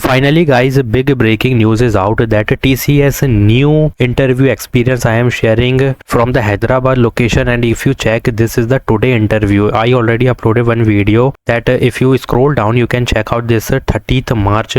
Finally guys, big breaking news is out that TCS new interview experience I am sharing from the Hyderabad location, and if you check, this is the today interview. I already uploaded one video that if you scroll down you can check out this 30th March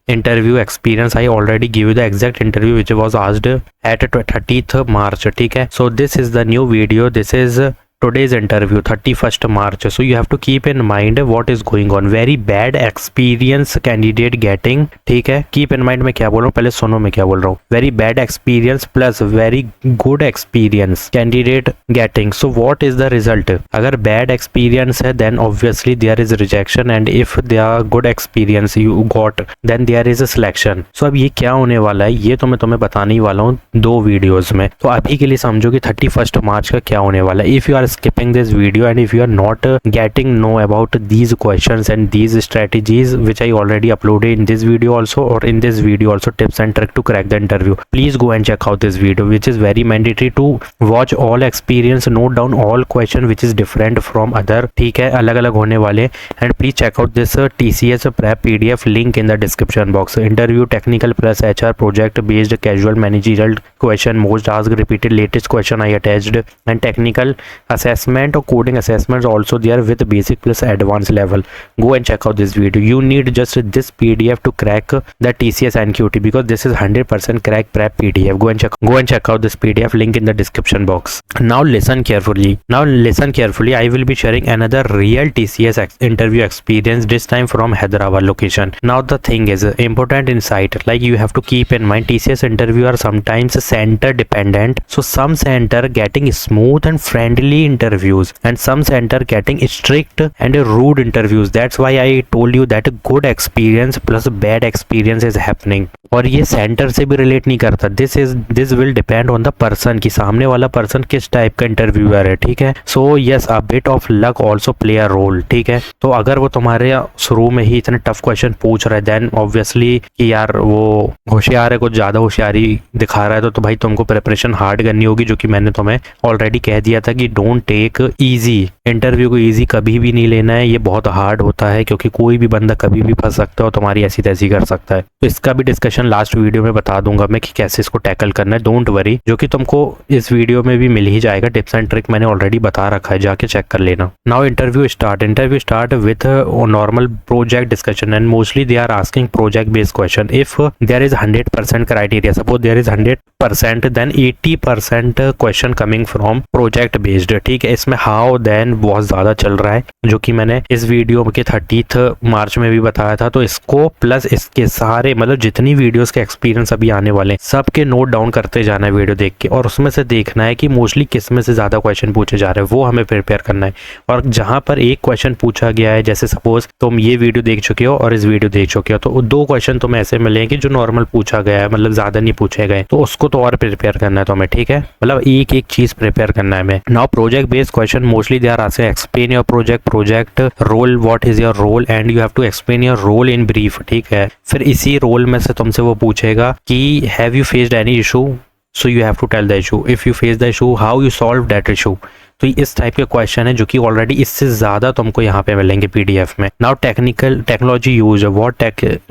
interview experience. I already give you the exact interview which was asked at 30th March. ठीक है, so this is the new video. This is today's interview 31st March. So you have to keep in mind what is going on. Very bad experience candidate getting. ठीक है, keep in mind मैं क्या बोल रहा हूँ, पहले सुनो मैं क्या बोल रहा हूँ. Very bad experience plus very good experience candidate getting. So what is the result? अगर bad experience है then obviously there is rejection, and if there are good experience you got then there is a selection. So अब ये क्या होने वाला है ये तो मैं तुम्हें बताने ही वाला हूँ दो वीडियोस में. तो अभी के लिए समझो कि 31st मार्च का क्या होने वाला है. If you are skipping this video and if you are not getting know about these questions and these strategies which I already uploaded in this video also, or in this video also, tips and trick to crack the interview, please go and check out this video which is very mandatory to watch all experience, note down all question which is different from other. ठीक है, अलग अलग होने वाले. And please check out this TCS prep PDF link in the description box. Interview technical plus HR project based casual managerial question, most asked repeated latest question I attached, and technical assessment or coding assessments also there with basic plus advanced level. Go and check out this video. You need just this PDF to crack the TCS NQT because this is 100% crack prep PDF. Go and check out this PDF link in the description box. Now listen carefully. I will be sharing another real TCS interview experience, this time from Hyderabad location. Now the thing is important insight, like you have to keep in mind TCS interview are sometimes center dependent. So some center getting smooth and friendly interviews and some center getting strict and rude interviews. That's why I told you that good experience plus bad experience is happening. और ये centre से भी relate नहीं करता. This will depend on the person कि सामने वाला person किस टाइप का इंटरव्यूअर है. ठीक है, so yes a bit of luck also play a role. ठीक है, तो अगर वो तुम्हारे शुरू में ही इतने टफ क्वेश्चन पूछ रहा है देन ऑब्वियसली कि यार वो होशियार है, कुछ ज्यादा होशियारी दिखा रहा है, तो भाई तुमको प्रिपरेशन हार्ड करनी होगी, जो कि मैंने तुम्हें ऑलरेडी कह दिया था कि डोंट टेक इजी. इंटरव्यू को इजी कभी भी नहीं लेना है, ये बहुत हार्ड होता है क्योंकि कोई भी बंदा कभी भी फंस सकता है और तुम्हारी ऐसी तैसी कर सकता है. तो इसका भी डिस्कशन लास्ट वीडियो में बता दूंगा मैं कि कैसे इसको टैकल करना है. डोंट वरी, जो कि तुमको इस वीडियो में भी मिल ही जाएगा. टिप्स एंड ट्रिक मैंने ऑलरेडी बता रखा है, जाके चेक कर लेना. Now interview start with normal project discussion and mostly they are asking project based question. If there is 100% criteria, suppose there is 100% then 80% question coming from project based. ठीक है, इसमें हाउ देन बहुत ज्यादा चल रहा है, जो कि मैंने इस वीडियो के 30th मार्च में भी बताया था. तो इसको प्लस इसके सारे मतलब जितनी वीडियोस के एक्सपीरियंस अभी आने वाले हैं सबके नोट डाउन करते जाना है वीडियो देख के, और उसमें से देखना है कि मोस्टली किस में से ज्यादा क्वेश्चन पूछे जा रहे हैं वो हमें प्रिपेयर करना है. और जहां पर एक क्वेश्चन पूछा गया है, जैसे सपोज तुम ये वीडियो देख चुके हो और इस वीडियो देख चुके हो, तो दो क्वेश्चन तुम्हें ऐसे मिलेंगे जो नॉर्मल पूछा गया है, मतलब ज्यादा नहीं पूछे गए, तो उसको तो और प्रिपेयर करना है तुम्हें. ठीक है, मतलब एक एक चीज प्रिपेयर करना है. मैं now project based question mostly they are asking explain your project role, what is your role and you have to explain your role in brief. ठीक है, फिर इसी रोल में से तुमसे वो पूछेगा कि have you faced any issue, so you have to tell the issue. If you face the issue, how you solve that issue. तो इस टाइप के क्वेश्चन है जो कि ऑलरेडी इससे ज्यादा तुमको यहाँ पे मिलेंगे पीडीएफ में. Now technology use, what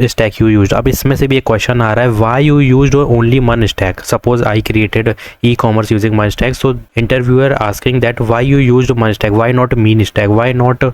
stack you used. अब इसमें से भी एक क्वेश्चन आ रहा है, why you used only one stack. Suppose I created e commerce using one stack, so interviewer asking that why you used one stack, why not mean stack, why not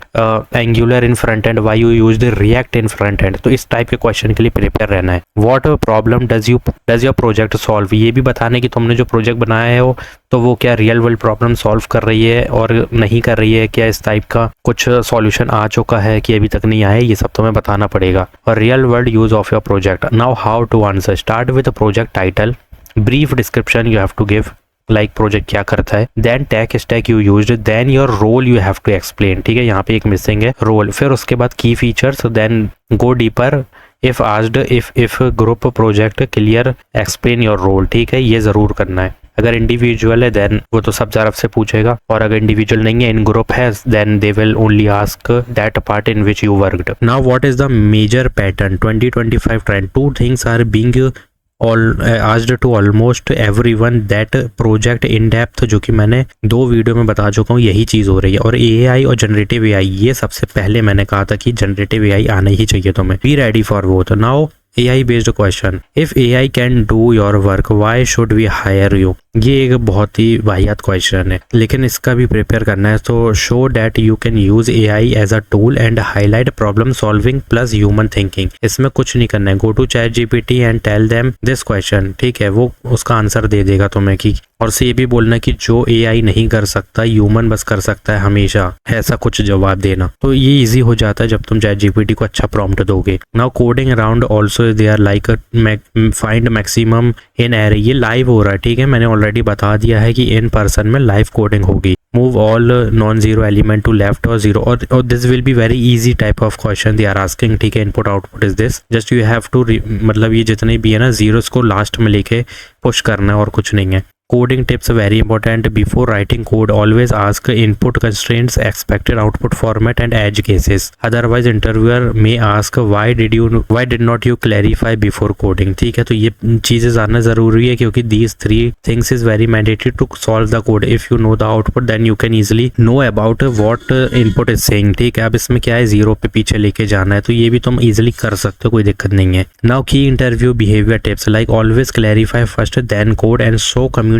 angular in front end, why you used react in front end. तो इस type के question के लिए prepare रहना है. What problem does your project solve. ये भी बताने की तुमने जो प्रोजेक्ट बनाया है हो तो वो क्या रियल वर्ल्ड प्रॉब्लम सॉल्व कर रही है और नहीं कर रही है, क्या इस टाइप का कुछ सॉल्यूशन आ चुका है कि अभी तक नहीं आया, ये सब तुम्हें बताना पड़ेगा. और real world use of your project. Now how to answer. Start with project title, brief description you have to give, like project क्या करता है, then tech stack you used, then your role you have to explain. ठीक है, यहाँ पे एक missing है role. फिर उसके बाद key features, then go deeper, if asked, if group project clear, explain your role. ठीक है, ये जरूर करना है. अगर इंडिविजुअल है देन वो तो सब तरफ से पूछेगा, और अगर इंडिविजुअल नहीं है, इन ग्रुप है, then they will only ask that part in which you worked. Now what is the major pattern 2025 trend. Two things are being asked to almost everyone that project in depth, जो कि मैंने 2 video में बता चुका हूँ, यही चीज हो रही है. और AI और जनरेटिव AI, ये सबसे पहले मैंने कहा था कि जनरेटिव AI आना ही चाहिए तुम्हें. Be ready for both. Now AI based question, if AI can do your work why should we hire you. ये एक बहुत ही वाहियात क्वेश्चन है, लेकिन इसका भी प्रिपेयर करना है। तो show that you can use AI as a tool and highlight problem solving plus human thinking. इसमें कुछ नहीं करना है, go to ChatGPT and tell them this question, ठीक है, वो उसका आंसर दे देगा तुम्हें कि, और से ये भी बोलना कि जो AI नहीं कर सकता ह्यूमन बस कर सकता है हमेशा, ऐसा कुछ जवाब देना। तो ये इजी हो जाता है जब तुम ChatGPT को अच्छा प्रॉम्प्ट दोगे। Now coding around also they are like find maximum in array. ये लाइव हो रहा है, ठीक है, मैंने ऑलरेडी बता दिया है कि इन पर्सन में लाइव कोडिंग होगी। Move all non zero element to left और जीरो, और this will be very easy type of question they are asking, ठीक है। Input output is this, just you have to मतलब ये जितने भी है ना जीरोस को लास्ट में लेके पुश करना है और कुछ नहीं है। Coding tips very important. Before writing code, always ask input constraints, expected output format and edge cases. Otherwise, interviewer may ask why did not you clarify before coding. ठीक है, तो ये चीजें जानना जरूरी है क्योंकि these three things is very mandatory to solve the code. If you know the output, then you can easily know about what input is saying. ठीक है, अब इसमें क्या है, जीरो पे पीछे लेके जाना है, तो ये भी तुम easily कर सकते हो, कोई दिक्कत नहीं है। Now key interview behavior tips like always clarify first, then code and show communication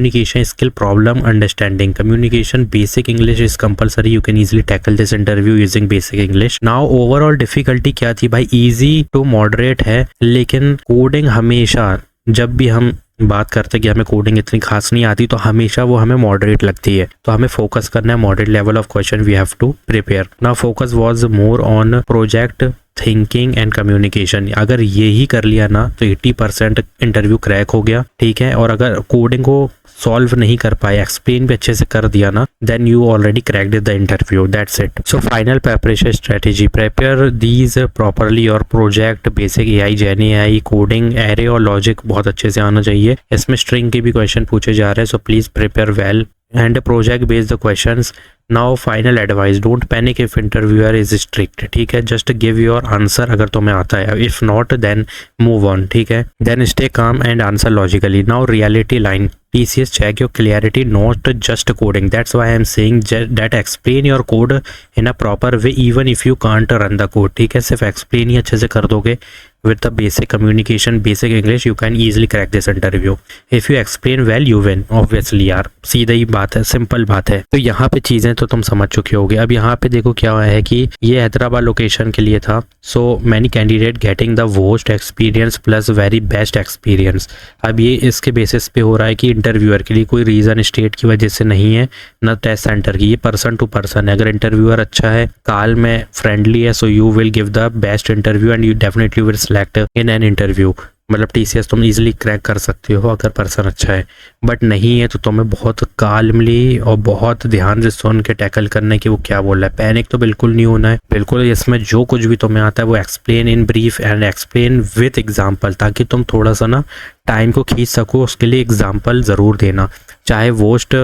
skill, problem understanding. Communication basic English is compulsory. You can easily tackle this interview using basic English. Now overall difficulty क्या थी भाई, easy to moderate है, लेकिन coding हमेशा जब भी हम बात करते कि हमें कोडिंग इतनी खास नहीं आती तो हमेशा वो हमें मॉडरेट लगती है, तो हमें फोकस करना है moderate level of question we have to prepare. Now focus was more on project thinking and communication. अगर ये ही कर लिया ना तो 80% इंटरव्यू क्रैक हो गया, ठीक है। और अगर कोडिंग को सॉल्व नहीं कर पाए, एक्सप्लेन भी अच्छे से कर दिया ना, then you already cracked the interview, that's it. So final preparation strategy, prepare these properly और project basic AI, Gen AI, coding, array और लॉजिक बहुत अच्छे से आना चाहिए। इसमें स्ट्रिंग के भी क्वेश्चन पूछे जा रहे हैं, so please prepare well and project based the questions. Now final advice, don't panic if interviewer is strict, ठीक है, जस्ट गिव योर आंसर अगर तुम्हें आता है, if not then move on, ठीक है। Then stay calm and answer logically. Now reality line, TCS check your clarity, not just coding. That's why I am saying that explain your code in a proper way even if you can't run the code, ठीक है। सिर्फ explain ही अच्छे से कर दोगे with the basic communication, basic English, you can easily crack this interview. If you explain well, you win. Obviously यार, सीधा ही बात है, सिंपल बात है। तो यहाँ पे चीज़ें तो तुम समझ चुके होगे। अब यहाँ पे देखो क्या है कि ये हैदराबाद लोकेशन के लिए था। So many candidate getting the worst experience plus very best experience. अब ये इसके बेसिस पे हो रहा है कि इंटरव्यूअर के लिए कोई रीज़न स्टेट की वजह से नहीं है, ना टेस्ट सेंटर की, ये पर्सन टू पर्सन है। अगर इंटरव्यूअर अच्छा है, काल में फ्रेंडली है, so you will give the best interview and you definitely will select in an interview. मतलब TCS तुम इजीली क्रैक कर सकते हो अगर पर्सन अच्छा है, बट नहीं है तो तुम्हें बहुत काल्मली और बहुत ध्यान से सुन के टैकल करना है कि वो क्या बोल रहा है। पैनिक तो बिल्कुल नहीं होना है, बिल्कुल इसमें जो कुछ भी तुम्हें आता है वो explain in brief and explain with example, ताकि तुम थोड़ा सा ना टाइम को खींच सको। उसके लिए एग्जाम्पल ज़रूर देना, चाहे वर्स्ट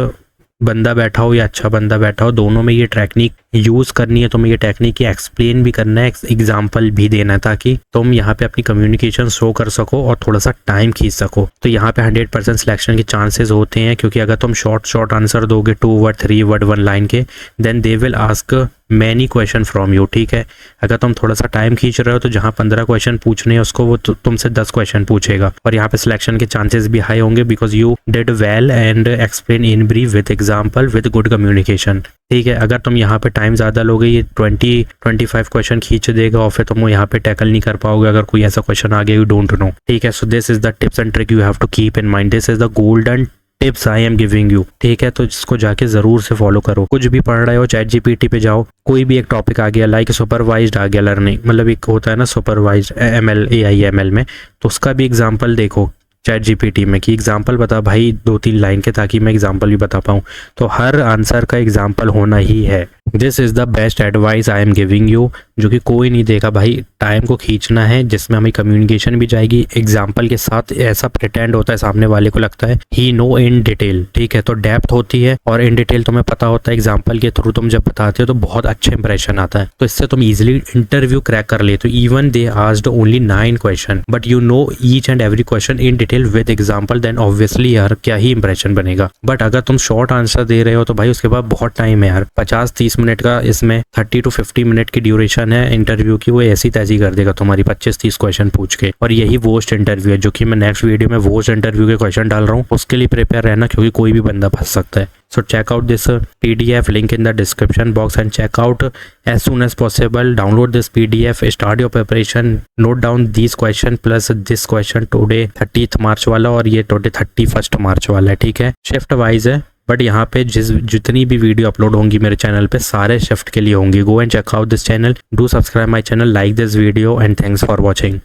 बंदा बैठा हो या अच्छा बंदा बैठा हो, दोनों में ये टेक्निक यूज़ करनी है। तुम्हें ये टेक्निक एक्सप्लेन भी करना है, एग्जाम्पल भी देना है, ताकि तुम यहाँ पे अपनी कम्युनिकेशन शो कर सको और थोड़ा सा टाइम खींच सको। तो यहाँ पे 100% सिलेक्शन के चांसेस होते हैं, क्योंकि अगर तुम शॉर्ट आंसर दोगे 2 वर्ड 3 वर्ड 1 लाइन के, then they will ask many question from you, ठीक है। अगर तुम थोड़ा सा टाइम खींच रहे हो तो जहाँ 15 क्वेश्चन पूछने हैं उसको वो तुमसे 10 क्वेश्चन पूछेगा, और यहाँ पे सिलेक्शन के चांसेस भी हाई होंगे because you did well and explain in brief with example with good communication, ठीक है। अगर तुम यहाँ पे टाइम ज़्यादा लोगे, ये 20-25 क्वेश्चन खींच देगा और फिर तुम यहाँ पे टैकल नहीं कर पाओगे अगर कोई ऐसा क्वेश्चन आ गया यू डोंट नो, ठीक है। So this is the tips and trick you have to keep in mind, this is the golden tips I am giving you, ठीक है। तो इसको जाके जरूर से फॉलो करो। कुछ भी पढ़ रहे हो ChatGPT पे जाओ, कोई भी एक टॉपिक आ गया, लाइक सुपरवाइज्ड आ गया लर्निंग, मतलब एक होता है ना सुपरवाइज्ड ML AI ML में, तो उसका भी एग्जाम्पल देखो ChatGPT में कि एग्जाम्पल बता भाई 2-3 लाइन के, ताकि मैं एग्जाम्पल भी बता पाऊँ। तो हर आंसर का एग्जाम्पल होना ही है। This is the best advice I am giving you, जो कि कोई नहीं देगा भाई। टाइम को खींचना है जिसमें हमें कम्युनिकेशन भी जाएगी, एग्जाम्पल के साथ ऐसा प्रिटेंड होता है सामने वाले को लगता है ही नो इन डिटेल, ठीक है। तो डेप्थ होती है और इन डिटेल तुम्हें पता होता है, एग्जाम्पल के थ्रू तुम जब बताते हो तो बहुत अच्छा इंप्रेशन आता है, तो इससे तुम इजिली इंटरव्यू क्रैक कर लेते हो। Even they asked only 9 question but you know each and every question in detail with example, then obviously यार क्या ही इंप्रेशन बनेगा। बट अगर तुम शॉर्ट आंसर दे रहे हो तो भाई उसके बाद बहुत टाइम है यार, 50-30 मिनट का, इसमें 30 to 50 मिनट की ड्यूरेशन क्वेश्चन है इंटरव्यू की वो ऐसी तैसी कर देगा तुम्हारी 25-30 क्वेश्चन पूछ के। और यही वोस्ट इंटरव्यू है, जो कि मैं नेक्स्ट वीडियो में वोस्ट इंटरव्यू के क्वेश्चन डाल रहा हूँ, उसके लिए प्रिपेयर रहना क्योंकि कोई भी बंदा फंस सकता है। So check out this PDF link in the description box and check out as soon as possible. Download this PDF, start your preparation, note down these question plus this question today 30th March वाला और ये today 31st March वाला है, ठीक है। Shift wise है, but यहाँ पे जितनी भी वीडियो अपलोड होंगी मेरे चैनल पे सारे शिफ्ट के लिए होंगी। Go and check out this channel, do subscribe my channel, like this video and thanks for watching.